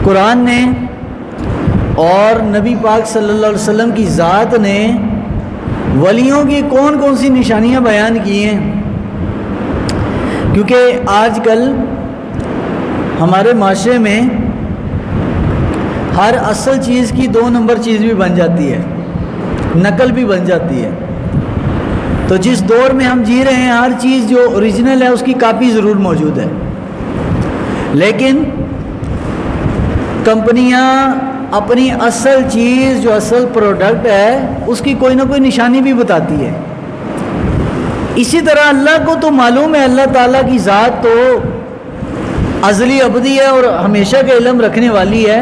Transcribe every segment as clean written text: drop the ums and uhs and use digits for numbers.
قرآن نے اور نبی پاک صلی اللہ علیہ وسلم کی ذات نے ولیوں کی کون کون سی نشانیاں بیان کی ہیں، کیونکہ آج کل ہمارے معاشرے میں ہر اصل چیز کی 2 نمبر چیز بھی بن جاتی ہے، نقل بھی بن جاتی ہے۔ تو جس دور میں ہم جی رہے ہیں ہر چیز جو اوریجنل ہے اس کی کاپی ضرور موجود ہے، لیکن کمپنیاں اپنی اصل چیز جو اصل پروڈکٹ ہے اس کی کوئی نہ کوئی نشانی بھی بتاتی ہے۔ اسی طرح اللہ کو تو معلوم ہے، اللہ تعالیٰ کی ذات تو ازلی ابدی ہے اور ہمیشہ کا علم رکھنے والی ہے۔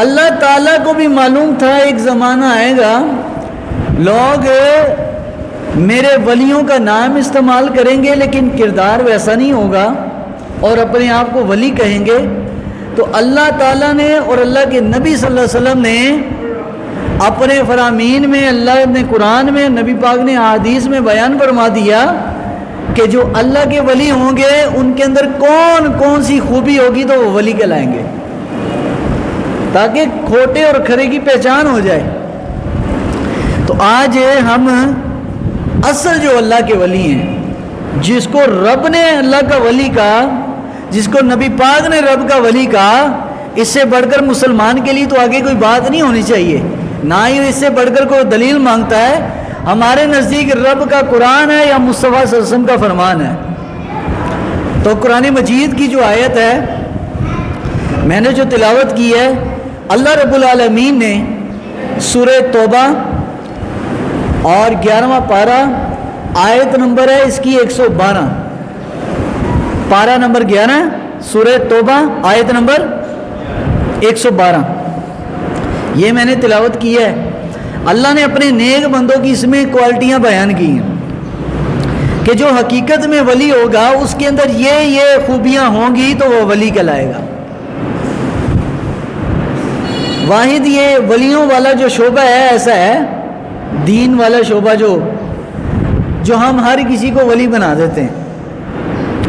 اللہ تعالیٰ کو بھی معلوم تھا ایک زمانہ آئے گا لوگ میرے ولیوں کا نام استعمال کریں گے لیکن کردار ویسا نہیں ہوگا اور اپنے آپ کو ولی کہیں گے۔ تو اللہ تعالیٰ نے اور اللہ کے نبی صلی اللہ علیہ وسلم نے اپنے فرامین میں، اللہ نے قرآن میں، نبی پاک نے احادیث میں بیان فرما دیا کہ جو اللہ کے ولی ہوں گے ان کے اندر کون کون سی خوبی ہوگی تو وہ ولی کہلائیں گے، تاکہ کھوٹے اور کھرے کی پہچان ہو جائے۔ تو آج ہم اصل جو اللہ کے ولی ہیں، جس کو رب نے اللہ کا ولی کہا، جس کو نبی پاک نے رب کا ولی کہا، اس سے بڑھ کر مسلمان کے لیے تو آگے کوئی بات نہیں ہونی چاہیے، نہ ہی اس سے بڑھ کر کوئی دلیل مانگتا ہے۔ ہمارے نزدیک رب کا قرآن ہے یا مصطفیٰ صلی اللہ علیہ وسلم کا فرمان ہے۔ تو قرآن مجید کی جو آیت ہے میں نے جو تلاوت کی ہے، اللہ رب العالمین نے سورہ توبہ اور 11واں پارہ، آیت نمبر ہے اس کی 112، پارہ نمبر 11 سورہ توبہ آیت نمبر 112، یہ میں نے تلاوت کی ہے۔ اللہ نے اپنے نیک بندوں کی اس میں کوالٹیاں بیان کی ہیں کہ جو حقیقت میں ولی ہوگا اس کے اندر یہ خوبیاں ہوں گی تو وہ ولی کہلائے گا۔ واحد یہ ولیوں والا جو شعبہ ہے ایسا ہے، دین والا شعبہ جو ہم ہر کسی کو ولی بنا دیتے ہیں،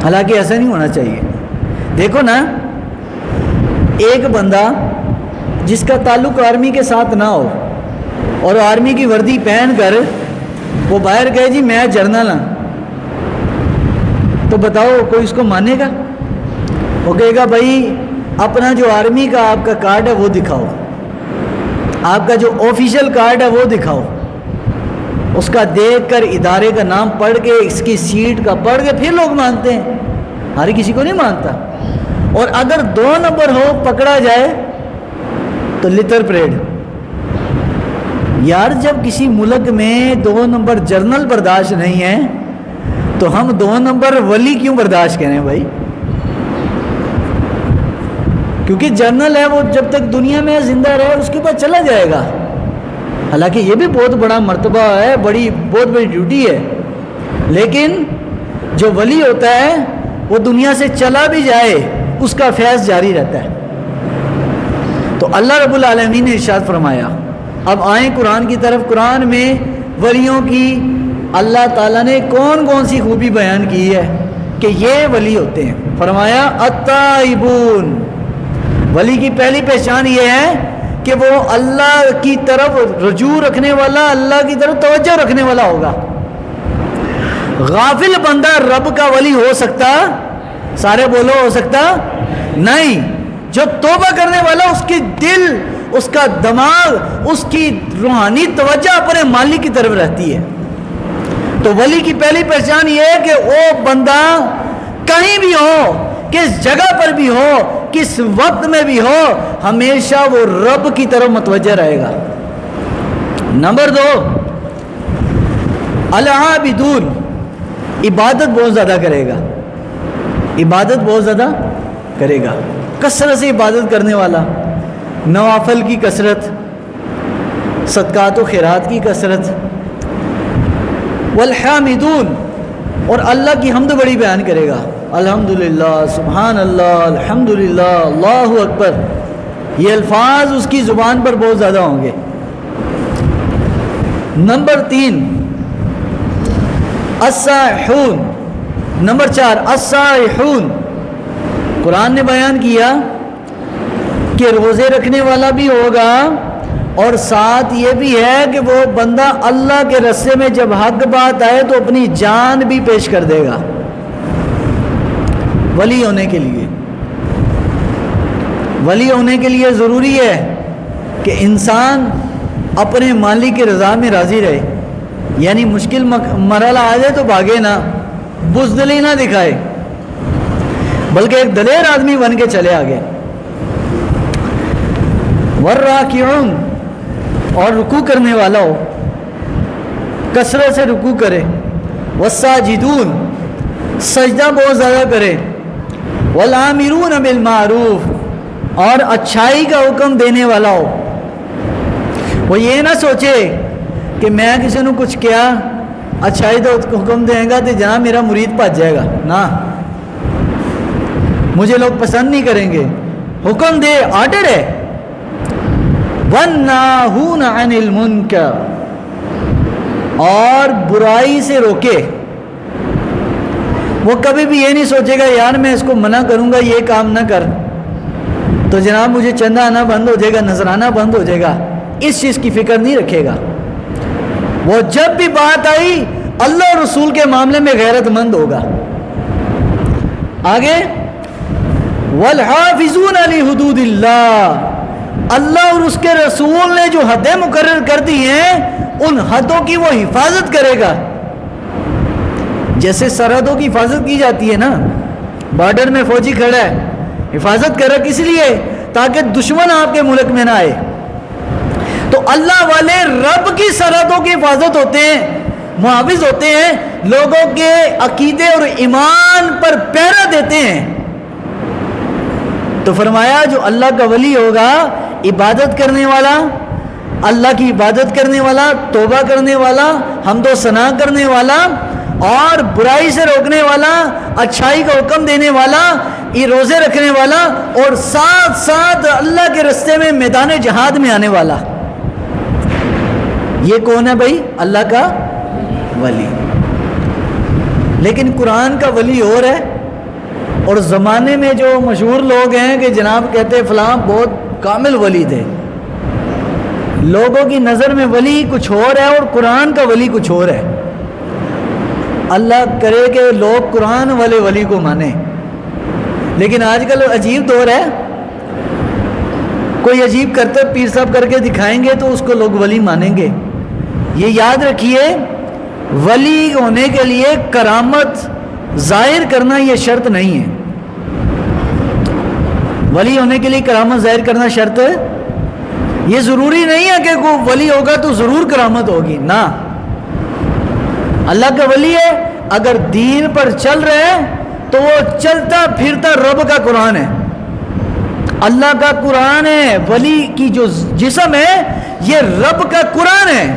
حالانکہ ایسا نہیں ہونا چاہیے۔ دیکھو نا، ایک بندہ جس کا تعلق آرمی کے ساتھ نہ ہو اور آرمی کی وردی پہن کر وہ باہر گئے جی میں جرنل ہوں، تو بتاؤ کوئی اس کو مانے گا؟ وہ کہے گا بھائی اپنا جو آرمی کا آپ کا کارڈ ہے وہ دکھاؤ، آپ کا جو آفیشیل کارڈ ہے وہ دکھاؤ۔ اس کا دیکھ کر ادارے کا نام پڑھ کے اس کی سیٹ کا پڑھ کے پھر لوگ مانتے ہیں، ہر کسی کو نہیں مانتا۔ اور اگر 2 نمبر ہو پکڑا جائے تو لتر پریڈ۔ یار جب کسی ملک میں 2 نمبر جرنل برداشت نہیں ہے تو ہم 2 نمبر ولی کیوں برداشت کریں بھائی؟ کیونکہ جرنل ہے وہ جب تک دنیا میں زندہ رہے اس کے بعد چلا جائے گا، حالانکہ یہ بھی بہت بڑا مرتبہ ہے، بہت بڑی ڈیوٹی ہے، لیکن جو ولی ہوتا ہے وہ دنیا سے چلا بھی جائے اس کا فیض جاری رہتا ہے۔ تو اللہ رب العالمین نے ارشاد فرمایا۔ اب آئیں قرآن کی طرف۔ قرآن میں ولیوں کی اللہ تعالیٰ نے کون کون سی خوبی بیان کی ہے کہ یہ ولی ہوتے ہیں۔ فرمایا التائبون، ولی کی پہلی پہچان یہ ہے کہ وہ اللہ کی طرف رجوع رکھنے والا، اللہ کی طرف توجہ رکھنے والا ہوگا۔ غافل بندہ رب کا ولی ہو سکتا؟ سارے بولو ہو سکتا نہیں۔ جو توبہ کرنے والا، اس کی دل، اس کا دماغ، اس کی روحانی توجہ اپنے مالک کی طرف رہتی ہے۔ تو ولی کی پہلی پہچان یہ ہے کہ وہ بندہ کہیں بھی ہو، کس جگہ پر بھی ہو، کس وقت میں بھی ہو، ہمیشہ وہ رب کی طرف متوجہ رہے گا۔ نمبر 2، العابدون، عبادت بہت زیادہ کرے گا، عبادت بہت زیادہ کرے گا، کثرت سے عبادت کرنے والا، نوافل کی کثرت، صدقات و خیرات کی کثرت۔ والحامدون، اور اللہ کی حمد بڑی بیان کرے گا، الحمدللہ، سبحان اللہ، الحمدللہ، اللہ اکبر، یہ الفاظ اس کی زبان پر بہت زیادہ ہوں گے۔ نمبر 3، السائحون، نمبر 4 السائحون، قرآن نے بیان کیا کہ روزے رکھنے والا بھی ہوگا، اور ساتھ یہ بھی ہے کہ وہ بندہ اللہ کے رستے میں جب حق بات آئے تو اپنی جان بھی پیش کر دے گا ولی ہونے کے لیے۔ ولی ہونے کے لیے ضروری ہے کہ انسان اپنے مالک کی رضا میں راضی رہے، یعنی مشکل مرحلہ آ جائے تو بھاگے نہ، بزدلی نہ دکھائے، بلکہ ایک دلیر آدمی بن کے چلے آگے۔ والراکعون، اور رکوع کرنے والا ہو، کثرت سے رکوع کرے۔ والساجدون، سجدہ بہت زیادہ کرے۔ والآمرون بالمعروف، اور اچھائی کا حکم دینے والا ہو۔ وہ یہ نہ سوچے کہ میں کسی نے کچھ کیا اچھائی تو حکم دیں گا تو جہاں میرا مرید پھج جائے گا، نہ، مجھے لوگ پسند نہیں کریں گے۔ حکم دے، آرڈر ہے۔ وَالنَّاهُونَ عَنِ الْمُنْكَرِ، اور برائی سے روکے۔ وہ کبھی بھی یہ نہیں سوچے گا یار میں اس کو منع کروں گا یہ کام نہ کر تو جناب مجھے چندہ آنا بند ہو جائے گا، نذرانہ بند ہو جائے گا، اس چیز کی فکر نہیں رکھے گا۔ وہ جب بھی بات آئی اللہ اور رسول کے معاملے میں غیرت مند ہوگا۔ آگے وَالْحَافِظُونَ لِحُدُودِ اللَّهِ، اللہ اور اس کے رسول نے جو حدیں مقرر کر دی ہیں ان حدوں کی وہ حفاظت کرے گا۔ جیسے سرحدوں کی حفاظت کی جاتی ہے نا، بارڈر میں فوجی کھڑا ہے، حفاظت کر رہا کس لیے؟ تاکہ دشمن آپ کے ملک میں نہ آئے۔ تو اللہ والے رب کی سرحدوں کی حفاظت ہوتے ہیں، محافظ ہوتے ہیں، لوگوں کے عقیدے اور ایمان پر پہرا دیتے ہیں۔ تو فرمایا جو اللہ کا ولی ہوگا، عبادت کرنے والا، اللہ کی عبادت کرنے والا، توبہ کرنے والا، حمد و ثنا کرنے والا، اور برائی سے روکنے والا، اچھائی کا حکم دینے والا، یہ روزے رکھنے والا، اور ساتھ ساتھ اللہ کے رستے میں میدان جہاد میں آنے والا، یہ کون ہے بھائی؟ اللہ کا ولی۔ لیکن قرآن کا ولی اور ہے، اور زمانے میں جو مشہور لوگ ہیں کہ جناب کہتے فلاں بہت کامل ولی تھے، لوگوں کی نظر میں ولی کچھ اور ہے اور قرآن کا ولی کچھ اور ہے۔ اللہ کرے کہ لوگ قرآن والے ولی کو مانیں، لیکن آج کل عجیب دور ہے، کوئی عجیب کرتے پیر صاحب کر کے دکھائیں گے تو اس کو لوگ ولی مانیں گے۔ یہ یاد رکھیے ولی ہونے کے لیے کرامت ظاہر کرنا یہ شرط نہیں ہے۔ ولی ہونے کے لیے کرامت ظاہر کرنا شرط ہے، یہ ضروری نہیں ہے کہ کوئی ولی ہوگا تو ضرور کرامت ہوگی، نہ۔ اللہ کا ولی ہے، اگر دین پر چل رہے ہیں تو وہ چلتا پھرتا رب کا قرآن ہے، اللہ کا قرآن ہے۔ ولی کی جو جسم ہے یہ رب کا قرآن ہے۔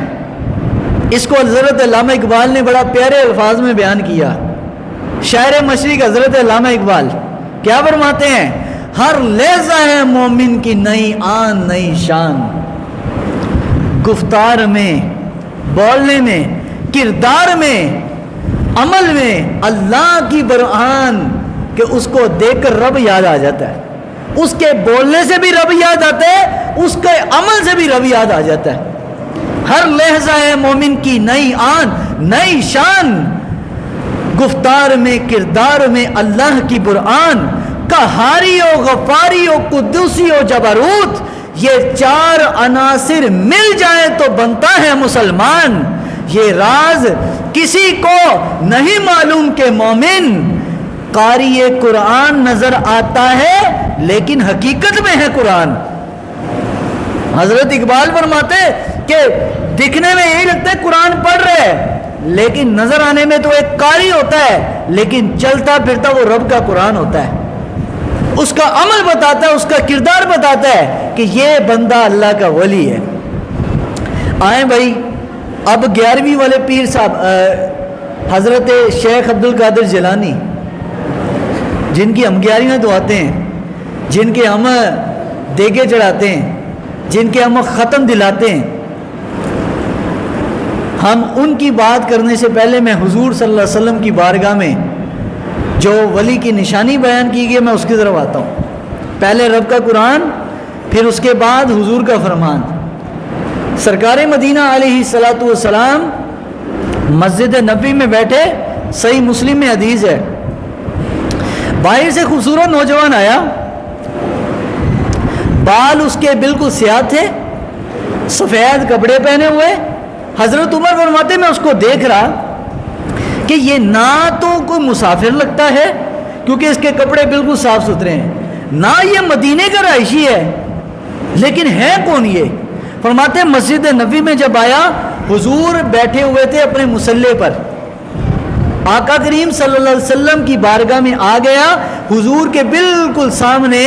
اس کو حضرت علامہ اقبال نے بڑا پیارے الفاظ میں بیان کیا، شاعر مشرق حضرت علامہ اقبال کیا فرماتے ہیں؟ ہر لہجہ ہے مومن کی نئی آن نئی شان، گفتار میں، بولنے میں، کردار میں، عمل میں اللہ کی برہان، کہ اس کو دیکھ کر رب یاد آ جاتا ہے، اس کے بولنے سے بھی رب یاد آتا ہے، اس کے عمل سے بھی رب یاد آ جاتا ہے۔ ہر لہجہ ہے مومن کی نئی آن نئی شان، گفتار میں، کردار میں اللہ کی برہان، قہاری ہو، غفاری ہو، قدوسی ہو، جبروت، یہ چار عناصر مل جائیں تو بنتا ہے مسلمان۔ یہ راز کسی کو نہیں معلوم کہ مومن قاری قرآن نظر آتا ہے لیکن حقیقت میں ہے قرآن۔ حضرت اقبال فرماتے کہ دکھنے میں یہی لگتا ہے قرآن پڑھ رہے ہیں، لیکن نظر آنے میں تو ایک قاری ہوتا ہے، لیکن چلتا پھرتا وہ رب کا قرآن ہوتا ہے، اس کا عمل بتاتا ہے، اس کا کردار بتاتا ہے کہ یہ بندہ اللہ کا ولی ہے۔ آئیں بھائی اب 11ویں والے پیر صاحب حضرت شیخ عبد القادر جیلانی، جن کی ہم 11ویں دعاتے ہیں، جن کے ہم دیگے چڑھاتے ہیں، جن کے ہم ختم دلاتے ہیں، ہم ان کی بات کرنے سے پہلے میں حضور صلی اللہ علیہ وسلم کی بارگاہ میں جو ولی کی نشانی بیان کی گئی میں اس کی طرف آتا ہوں۔ پہلے رب کا قرآن، پھر اس کے بعد حضور کا فرمان، سرکار مدینہ علیہ الصلاۃ والسلام مسجد نبوی میں بیٹھے، صحیح مسلم میں حدیث ہے، باہر سے خوبصورت نوجوان آیا، بال اس کے بالکل سیاہ تھے، سفید کپڑے پہنے ہوئے۔ حضرت عمر فرماتے میں اس کو دیکھ رہا کہ یہ نہ تو کوئی مسافر لگتا ہے کیونکہ اس کے کپڑے بالکل صاف ستھرے ہیں، نہ یہ مدینے کا رہائشی ہے، لیکن ہے کون یہ؟ فرماتے مسجد نبوی میں جب آیا، حضور بیٹھے ہوئے تھے اپنے مصلی پر، آقا کریم صلی اللہ علیہ وسلم کی بارگاہ میں آ گیا، حضور کے بالکل سامنے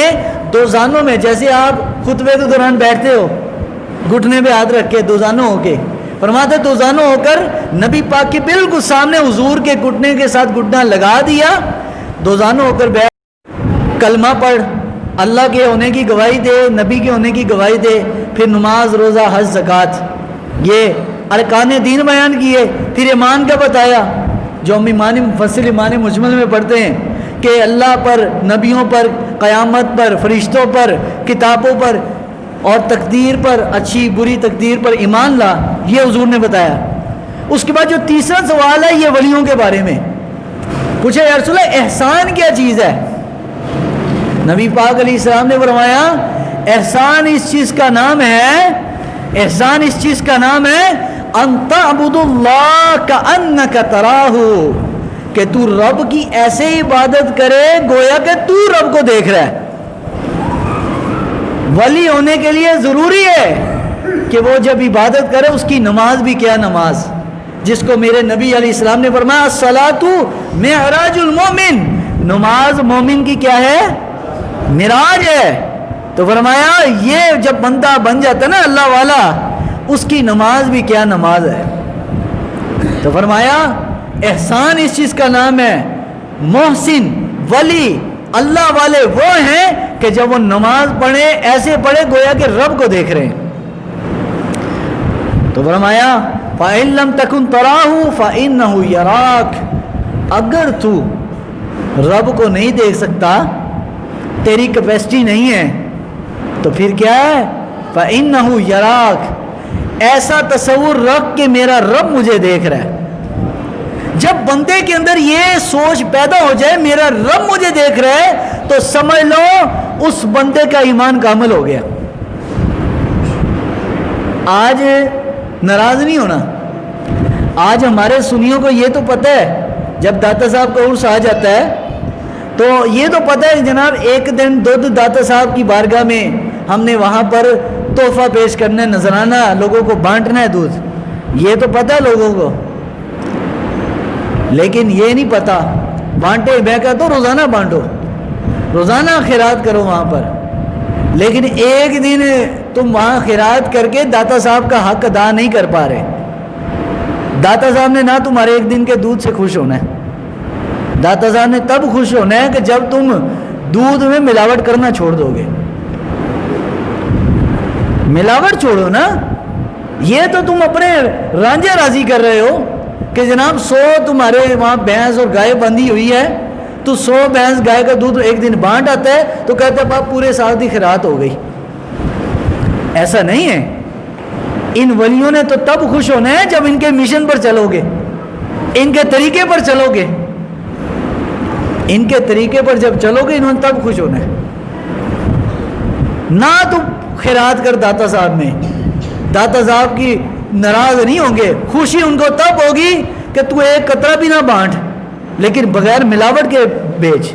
دو زانوں میں، جیسے آپ خطبے کے دوران بیٹھتے ہو گھٹنے پہ ہاتھ رکھ کے دو زانوں ہو کے، فرماتے دو زانوں ہو کر نبی پاک کے بالکل سامنے حضور کے گھٹنے کے ساتھ گھٹنا لگا دیا، دو زانوں ہو کر بیٹھ، کلمہ پڑھ، اللہ کے ہونے کی گواہی دے، نبی کے ہونے کی گواہی دے، پھر نماز، روزہ، حج، زکوٰۃ، یہ ارکان دین بیان کیے، پھر ایمان کا بتایا جو ہم ایمان مفصل ایمان مجمل میں پڑھتے ہیں کہ اللہ پر، نبیوں پر، قیامت پر، فرشتوں پر، کتابوں پر اور تقدیر پر، اچھی بری تقدیر پر ایمان لا، یہ حضور نے بتایا۔ اس کے بعد جو تیسرا سوال ہے یہ ولیوں کے بارے میں پوچھا، یا رسول اللہ احسان کیا چیز ہے؟ نبی پاک علیہ السلام نے فرمایا احسان اس چیز کا نام ہے، احسان اس چیز کا نام ہے ان تعبد اللہ کأنک تراہ، کہ تو رب کی ایسے عبادت کرے گویا کہ تو رب کو دیکھ رہا ہے۔ ولی ہونے کے لیے ضروری ہے کہ وہ جب عبادت کرے اس کی نماز بھی کیا نماز، جس کو میرے نبی علیہ السلام نے فرمایا الصلاۃ معراج المومن، نماز مومن کی کیا ہے؟ معراج ہے۔ تو فرمایا یہ جب بندہ بن جاتا ہے نا اللہ والا، اس کی نماز بھی کیا نماز ہے۔ تو فرمایا احسان اس چیز کا نام ہے، محسن، ولی، اللہ والے وہ ہیں کہ جب وہ نماز پڑھے ایسے پڑھے گویا کہ رب کو دیکھ رہے ہیں۔ تو فرمایا فَإِن لَمْ تَكُنْ تَرَاهُ فَإِنَّهُ يَرَاكَ، اگر تو رب کو نہیں دیکھ سکتا، تیری کیپیسٹی نہیں ہے، تو پھر کیا ہے؟ فَإِنَّهُ يَرَاكَ، ایسا تصور رکھ کہ میرا رب مجھے دیکھ رہا ہے۔ جب بندے کے اندر یہ سوچ پیدا ہو جائے میرا رب مجھے دیکھ رہا ہے، تو سمجھ لو اس بندے کا ایمان کامل ہو گیا۔ آج ناراض نہیں ہونا، آج ہمارے سنیوں کو یہ تو پتہ ہے جب داتا صاحب کا عرس آ جاتا ہے تو یہ تو پتہ ہے جناب ایک دن دودھ داتا صاحب کی بارگاہ میں ہم نے وہاں پر تحفہ پیش کرنا ہے، نذرانہ لوگوں کو بانٹنا ہے دودھ، یہ تو پتہ ہے لوگوں کو، لیکن یہ نہیں پتہ بانٹے، میں کہتا ہوں روزانہ بانٹو، روزانہ خیرات کرو وہاں پر، لیکن ایک دن تم وہاں خیرات کر کے داتا صاحب کا حق ادا نہیں کر پا رہے۔ داتا صاحب نے نہ تمہارے ایک دن کے دودھ سے خوش ہونا ہے، داتا صاحب نے تب خوش ہونا ہے کہ جب تم دودھ میں ملاوٹ کرنا چھوڑ دو گے۔ ملاوٹ چھوڑو نا، یہ تو تم اپنے رانجھے راضی کر رہے ہو کہ جناب 100 تمہارے وہاں بھینس اور گائے بندھی ہوئی ہے، تو 100 بھینس گائے کا دودھ ایک دن بانٹ آتا ہے تو کہتے ہیں باپ پورے سال کی خیرات ہو گئی۔ ایسا نہیں ہے، ان ولیوں نے تو تب خوش ہونا ہے جب ان کے مشن پر چلو گے، ان کے طریقے پر چلو گے، ان کے طریقے پر جب چلو گے انہوں نے تب خوش ہونا ہے۔ نہ تو خیرات کر داتا صاحب میں، داتا صاحب کی ناراض نہیں ہوں گے، خوشی ان کو تب ہوگی کہ تو ایک قطرہ بھی نہ بانٹ لیکن بغیر ملاوٹ کے بیچ،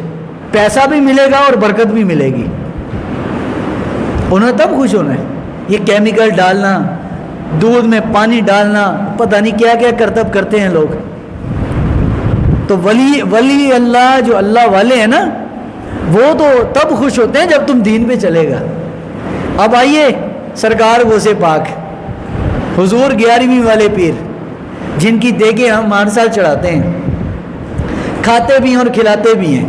پیسہ بھی ملے گا اور برکت بھی ملے گی، انہیں تب خوش ہونا ہے۔ یہ کیمیکل ڈالنا، دودھ میں پانی ڈالنا، پتہ نہیں کیا کیا کرتب کرتے ہیں لوگ۔ تو ولی اللہ جو اللہ والے ہیں نا وہ تو تب خوش ہوتے ہیں جب تم دین پہ چلے گا۔ اب آئیے سرکار غوث پاک حضور 11ویں والے پیر، جن کی دیگیں ہم ہر سال چڑھاتے ہیں، کھاتے بھی ہیں اور کھلاتے بھی ہیں،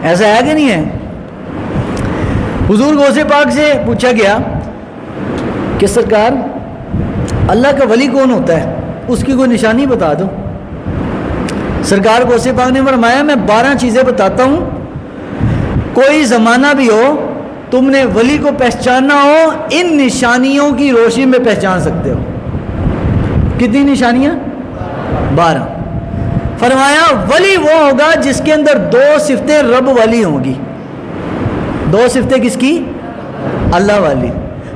ایسا ہے کہ نہیں ہے؟ حضور غوث پاک سے پوچھا گیا کہ سرکار اللہ کا ولی کون ہوتا ہے، اس کی کوئی نشانی بتا دو۔ سرکار غوث پاک نے فرمایا میں 12 چیزیں بتاتا ہوں، کوئی زمانہ بھی ہو تم نے ولی کو پہچاننا ہو ان نشانیوں کی روشنی میں پہچان سکتے ہو. کتنی نشانیاں؟ 12. فرمایا ولی وہ ہوگا جس کے اندر 2 صفتیں رب والی ہوں گی. 2 صفتیں کس کی؟ اللہ والی.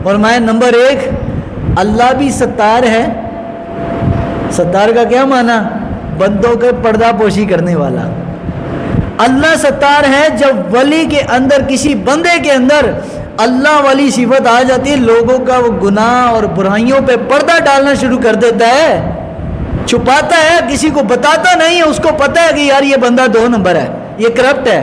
فرمایا نمبر 1 اللہ بھی ستار ہے. ستار کا کیا معنی؟ بندوں کے پردہ پوشی کرنے والا. اللہ ستار ہے. جب ولی کے اندر کسی بندے کے اندر اللہ والی صفت آ جاتی ہے لوگوں کا وہ گناہ اور برائیوں پہ پردہ ڈالنا شروع کر دیتا ہے, چھپاتا ہے, کسی کو بتاتا نہیں ہے. اس کو پتہ ہے کہ یار یہ بندہ 2 نمبر ہے, یہ کرپٹ ہے,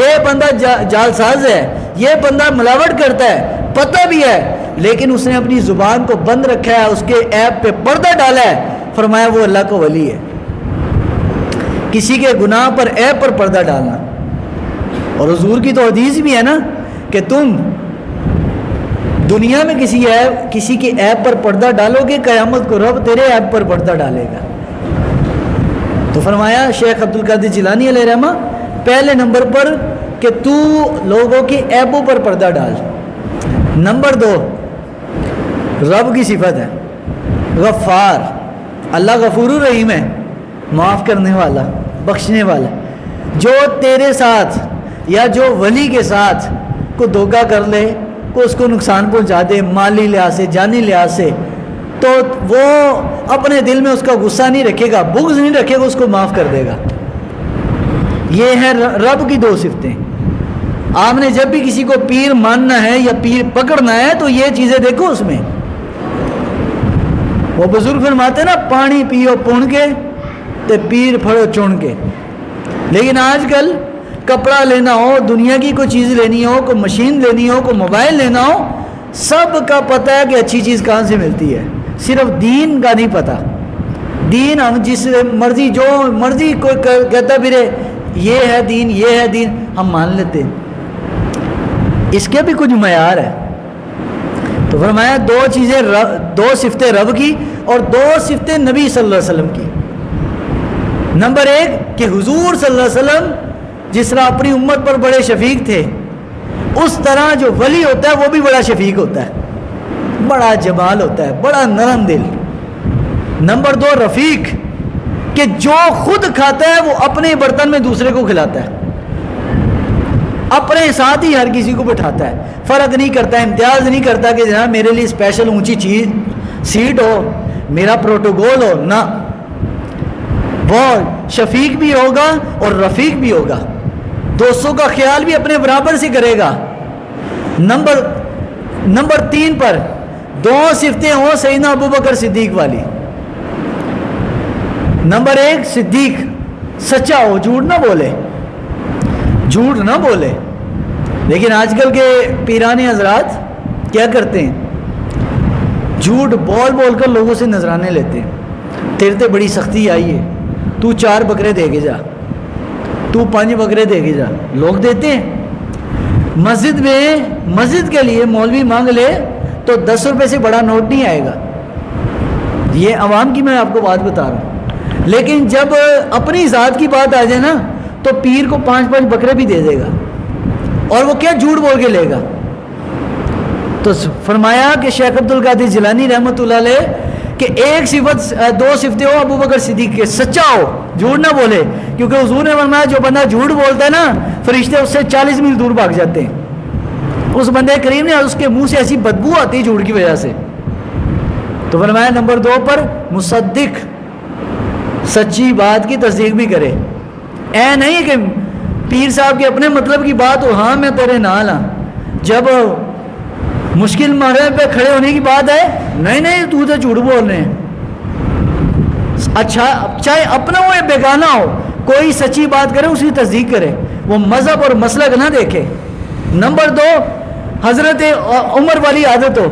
یہ بندہ جال ساز ہے, یہ بندہ ملاوٹ کرتا ہے, پتہ بھی ہے, لیکن اس نے اپنی زبان کو بند رکھا ہے, اس کے عیب پہ پردہ ڈالا ہے. فرمایا وہ اللہ کا ولی ہے. کسی کے گناہ پر عیب پر پردہ ڈالنا. اور حضور کی تو حدیث بھی ہے نا کہ تم دنیا میں کسی کے عیب پر پردہ ڈالو گے, قیامت کو رب تیرے عیب پر پردہ ڈالے گا. تو فرمایا شیخ عبد القادر جیلانی علیہ رحمہ پہلے نمبر پر کہ تو لوگوں کے عیبوں پر پردہ ڈال. نمبر 2 رب کی صفت ہے غفار. اللہ غفور الرحیم ہے, معاف کرنے والا, بخشنے والا. جو تیرے ساتھ یا جو ولی کے ساتھ کو دھوکہ کر لے, کو اس کو نقصان پہنچا دے مالی لحاظ سے, جانی لحاظ سے, تو وہ اپنے دل میں اس کا غصہ نہیں رکھے گا, بغض نہیں رکھے گا, اس کو معاف کر دے گا. یہ ہے رب کی 2 صفتیں. آپ نے جب بھی کسی کو پیر ماننا ہے یا پیر پکڑنا ہے تو یہ چیزیں دیکھو اس میں. وہ بزرگ فرماتے ہیں نا پانی پیو پون کے تے پیر پھڑو چن کے. لیکن آج کل کپڑا لینا ہو, دنیا کی کوئی چیز لینی ہو, کوئی مشین لینی ہو, کوئی موبائل لینا ہو, سب کا پتہ ہے کہ اچھی چیز کہاں سے ملتی ہے, صرف دین کا نہیں پتہ. دین ہم جس مرضی جو مرضی کوئی کہتا پھرے یہ ہے دین, یہ ہے دین, ہم مان لیتے ہیں. اس کے بھی کچھ معیار ہے. تو فرمایا 2 چیزیں 2 صفتیں رب کی اور 2 صفتیں نبی صلی اللہ علیہ وسلم کی. نمبر 1 کہ حضور صلی اللہ علیہ وسلم جس طرح اپنی امت پر بڑے شفیق تھے, اس طرح جو ولی ہوتا ہے وہ بھی بڑا شفیق ہوتا ہے, بڑا جمال ہوتا ہے, بڑا نرم دل. نمبر 2 رفیق کہ جو خود کھاتا ہے وہ اپنے برتن میں دوسرے کو کھلاتا ہے, اپنے ساتھ ہی ہر کسی کو بٹھاتا ہے, فرق نہیں کرتا, امتیاز نہیں کرتا کہ جناب میرے لیے اسپیشل اونچی چیز سیٹ ہو, میرا پروٹوکول ہو, نہ. وہ شفیق بھی ہوگا اور رفیق بھی ہوگا, دوستوں کا خیال بھی اپنے برابر سے کرے گا. نمبر 3 پر 2 صفتیں ہوں سیدنا ابوبکر صدیق والی. نمبر 1 صدیق سچا ہو, جھوٹ نہ بولے, جھوٹ نہ بولے. لیکن آج کل کے پیرانے حضرات کیا کرتے ہیں, جھوٹ بول بول کر لوگوں سے نذرانے لیتے ہیں. تیرے تے بڑی سختی آئی ہے, تو 4 بکرے دے کے جا, تو 5 بکرے دے کے جا. لوگ دیتے ہیں. مسجد میں مسجد کے لیے مولوی مانگ لے تو 10 روپے سے بڑا نوٹ نہیں آئے گا. یہ عوام کی میں آپ کو بات بتا رہا ہوں. لیکن جب اپنی ذات کی بات آ جائے نا تو پیر کو 5 بکرے بھی دے دے گا, اور وہ کیا جھوٹ بول کے لے گا. تو فرمایا کہ شیخ عبد القادر جیلانی رحمۃ اللہ علیہ کہ 1 صفت 2 صفتیں ہو ابو بکر صدیق کے, سچا ہو, جھوٹ نہ بولے. کیونکہ حضور نے فرمایا جو بندہ جھوٹ بولتا ہے نا فرشتے اس سے 40 میل دور بھاگ جاتے ہیں. اس بندے کریم نے اس کے منہ سے ایسی بدبو آتی ہے جھوٹ کی وجہ سے. تو فرمایا نمبر 2 پر مصدق, سچی بات کی تصدیق بھی کرے. اے نہیں کہ پیر صاحب کے اپنے مطلب کی بات ہو, ہاں میں تیرے نال ہاں, جب مشکل مرحلے پہ کھڑے ہونے کی بات ہے نہیں تو جھوٹ بول رہے ہیں. اچھا چاہے اپنا ہو یا بیگانہ ہو, کوئی سچی بات کرے اس کی تصدیق کرے, وہ مذہب اور مسلک نہ دیکھے. نمبر 2 حضرت عمر والی عادت ہو,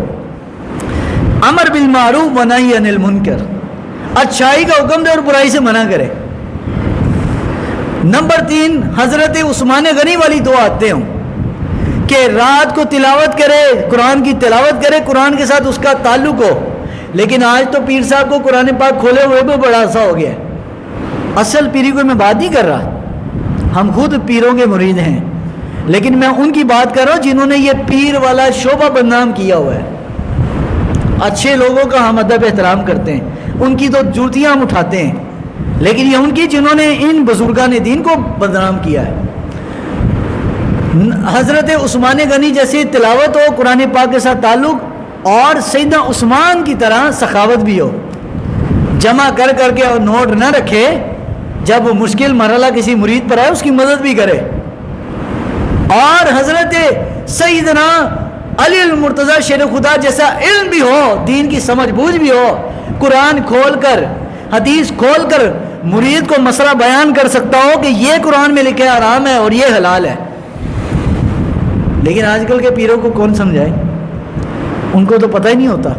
امر بالمعروف و نہی عن المنکر, اچھائی کا حکم دے اور برائی سے منع کرے. نمبر 3 حضرت عثمان غنی والی 2 عادتیں ہوں کہ رات کو تلاوت کرے, قرآن کی تلاوت کرے, قرآن کے ساتھ اس کا تعلق ہو. لیکن آج تو پیر صاحب کو قرآن پاک کھولے ہوئے بھی بڑا عرصہ ہو گیا ہے. اصل پیری کو میں بات نہیں کر رہا, ہم خود پیروں کے مرید ہیں, لیکن میں ان کی بات کر رہا ہوں جنہوں نے یہ پیر والا شعبہ بدنام کیا ہوا ہے. اچھے لوگوں کا ہم ادب احترام کرتے ہیں, ان کی تو جوتیاں ہم اٹھاتے ہیں, لیکن یہ ان کی جنہوں نے ان بزرگان دین کو بدنام کیا ہے. حضرت عثمان غنی جیسی تلاوت ہو, قرآن پاک کے ساتھ تعلق, اور سیدنا عثمان کی طرح سخاوت بھی ہو, جمع کر کر کے اور نوٹ نہ رکھے, جب مشکل مرحلہ کسی مرید پر آئے اس کی مدد بھی کرے. اور حضرت سیدنا علی المرتضیٰ شیر خدا جیسا علم بھی ہو, دین کی سمجھ بوجھ بھی ہو, قرآن کھول کر حدیث کھول کر مرید کو مسئلہ بیان کر سکتا ہو کہ یہ قرآن میں لکھا ہے حرام ہے اور یہ حلال ہے. لیکن آج کل کے پیروں کو کون سمجھائے, ان کو تو پتہ ہی نہیں ہوتا.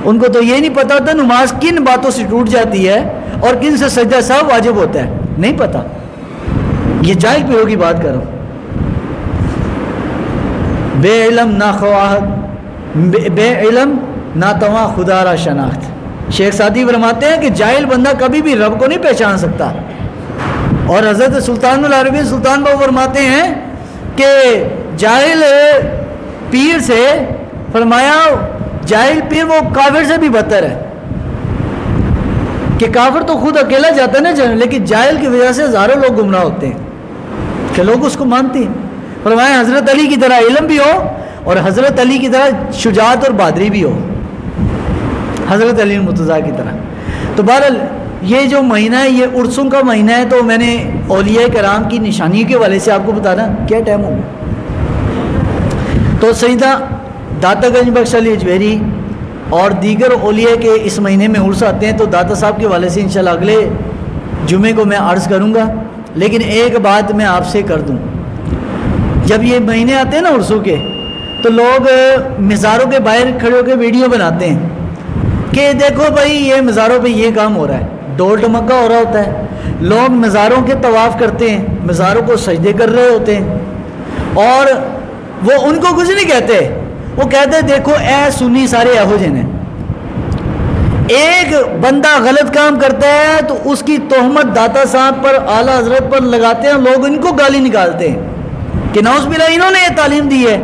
ان کو تو یہ نہیں پتا ہوتا نماز کن باتوں سے ٹوٹ جاتی ہے اور کن سے سجدہ سہو واجب ہوتا ہے, نہیں پتا. یہ جاہل پیروں کی بات کرو. بے علم نہ خواہد, بے علم نہ تواں خدا را شناخت. شیخ سعدی فرماتے ہیں کہ جاہل بندہ کبھی بھی رب کو نہیں پہچان سکتا. اور حضرت سلطان العربین سلطان بابو فرماتے ہیں کہ جاہل پیر سے, فرمایا جاہل پیر وہ کافر سے بھی بدتر ہے. کہ کافر تو خود اکیلا جاتا ہے نا, لیکن جاہل کی وجہ سے ہزاروں لوگ گمراہ ہوتے ہیں کہ لوگ اس کو مانتے ہیں. فرمایا حضرت علی کی طرح علم بھی ہو اور حضرت علی کی طرح شجاعت اور بہادری بھی ہو, حضرت علی المرتضیٰ کی طرح. تو بہرحال یہ جو مہینہ ہے یہ عرسوں کا مہینہ ہے, تو میں نے اولیاء کرام کی نشانی کے والے سے آپ کو بتانا. کیا ٹائم ہوگا؟ تو سیدہ داتا گنج بخش علی اجمیری اور دیگر اولیاء کے اس مہینے میں عرس آتے ہیں, تو داتا صاحب کے والے سے انشاءاللہ اگلے جمعے کو میں عرض کروں گا. لیکن ایک بات میں آپ سے کر دوں, جب یہ مہینے آتے ہیں نا عرسوں کے, تو لوگ مزاروں کے باہر کھڑے ہو کے ویڈیو بناتے ہیں کہ دیکھو بھائی یہ مزاروں پہ یہ کام ہو رہا ہے, ڈول ڈمکا ہو رہا ہوتا ہے, لوگ مزاروں کے طواف کرتے ہیں, مزاروں کو سجدے کر رہے ہوتے ہیں, اور وہ ان کو کچھ نہیں کہتے, وہ کہتے ہیں دیکھو اے سنی سارے یہو جن ہیں. ایک بندہ غلط کام کرتا ہے تو اس کی تہمت داتا صاحب پر, اعلیٰ حضرت پر لگاتے ہیں, لوگ ان کو گالی نکالتے ہیں کہ نعوذ باللہ انہوں نے یہ تعلیم دی ہے,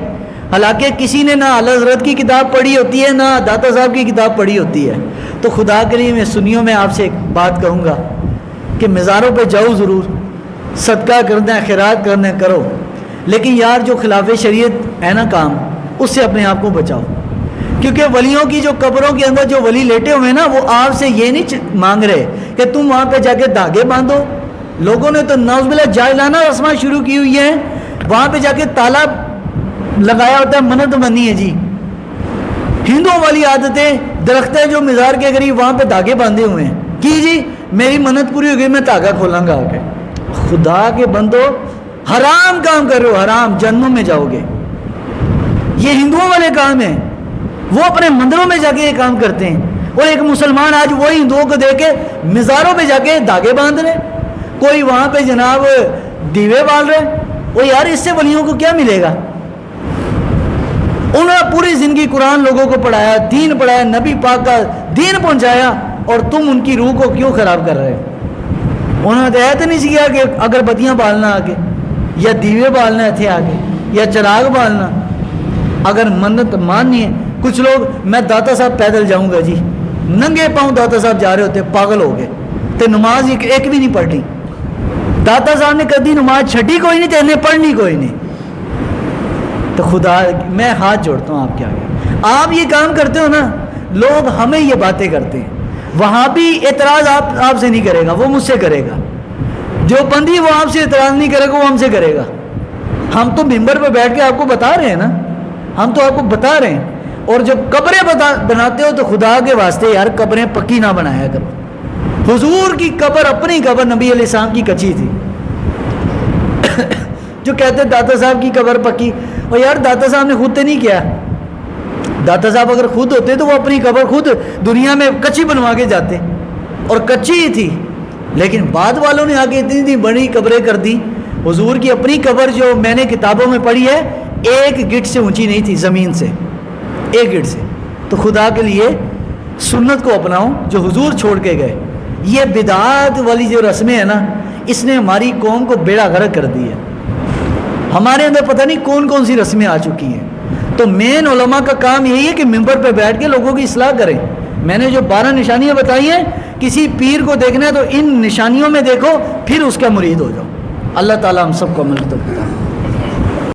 حالانکہ کسی نے نہ اعلیٰ حضرت کی کتاب پڑھی ہوتی ہے نہ داتا صاحب کی کتاب پڑھی ہوتی ہے. تو خدا کے لیے میں سنیوں میں آپ سے ایک بات کہوں گا کہ مزاروں پہ جاؤ ضرور, صدقہ کرنا ہے, خیرات کرنا ہے, کرو, لیکن یار جو خلاف شریعت ہے نا کام, اس سے اپنے آپ کو بچاؤ. کیونکہ ولیوں کی جو قبروں کے اندر جو ولی لیٹے ہوئے ہیں نا, وہ آپ سے یہ نہیں مانگ رہے کہ تم وہاں پہ جا کے دھاگے باندھو. لوگوں نے تو نعوذ باللہ جاہلانہ رسمیں شروع کی ہوئی ہیں, وہاں پہ جا کے تالا لگایا ہوتا ہے, منت بنی ہے جی. ہندوؤں والی عادتیں, درختیں جو مزار کے قریب وہاں پہ دھاگے باندھے ہوئے ہیں, کہ جی میری منت پوری ہو گئی میں دھاگا کھولاں گا آ کے. خدا کے بندو, حرام کام کر رہے ہو, حرام, جہنم میں جاؤ گے. یہ ہندوؤں والے کام ہیں, وہ اپنے مندروں میں جا کے یہ کام کرتے ہیں. اور ایک مسلمان آج وہی ہندوؤں کو دیکھ کے مزاروں پہ جا کے دھاگے باندھ رہے, کوئی وہاں پہ جناب دیوے بال رہے. وہ یار اس سے ولیوں کو کیا ملے گا؟ انہوں نے پوری زندگی قرآن لوگوں کو پڑھایا, دین پڑھایا, نبی پاک کا دین پہنچایا, اور تم ان کی روح کو کیوں خراب کر رہے ہو؟ انہوں نے ایسا نہیں سیکھا کہ اگر بتیاں بالنا آگے, یا دیوے بالنا تھے آگے, یا چراغ بالنا. اگر منت ماننی ہے, کچھ لوگ میں داتا صاحب پیدل جاؤں گا جی, ننگے پاؤں داتا صاحب جا رہے ہوتے, پاگل ہو گئے, تو نماز ایک بھی نہیں پڑھ لی. داتا صاحب نے کبھی نماز چھٹی کوئی نہیں, تیرنے پڑھنی کوئی نہیں. تو خدا میں ہاتھ جوڑتا ہوں آپ کے آگے, آپ یہ کام کرتے ہو نا, لوگ ہمیں یہ باتیں کرتے ہیں. وہاں بھی اعتراض آپ سے نہیں کرے گا, وہ مجھ سے کرے گا. جو بندی وہ آپ سے اعتراض نہیں کرے گا, وہ ہم سے کرے گا. ہم تو ممبر پہ بیٹھ کے آپ کو بتا رہے ہیں نا, ہم تو آپ کو بتا رہے ہیں. اور جب قبریں بناتے ہو تو خدا کے واسطے یار قبریں پکی نہ بنایا کرو. حضور کی قبر, اپنی قبر نبی علیہ السلام کی کچی تھی. جو کہتے داتا صاحب کی قبر پکی, اور یار داتا صاحب نے خود تو نہیں کیا. داتا صاحب اگر خود ہوتے تو وہ اپنی قبر خود دنیا میں کچی بنوا کے جاتے, اور کچی ہی تھی. لیکن بعد والوں نے آگے اتنی بڑی قبریں کر دی. حضور کی اپنی قبر جو میں نے کتابوں میں پڑھی ہے, ایک گٹ سے اونچی نہیں تھی زمین سے, ایک گٹ سے. تو خدا کے لیے سنت کو اپناؤ جو حضور چھوڑ کے گئے. یہ بدعات والی جو رسمیں ہیں نا, اس نے ہماری قوم کو بیڑا غرق کر دی ہے. ہمارے اندر پتہ نہیں کون کون سی رسمیں آ چکی ہیں. تو مین علماء کا کام یہی ہے کہ ممبر پہ بیٹھ کے لوگوں کی اصلاح کریں. میں نے جو 12 نشانیاں بتائی ہیں، کسی پیر کو دیکھنا ہے تو ان نشانیوں میں دیکھو، پھر اس کا مرید ہو جاؤ. اللہ تعالیٰ ہم سب کو عمل توفیق عطا فرمائے.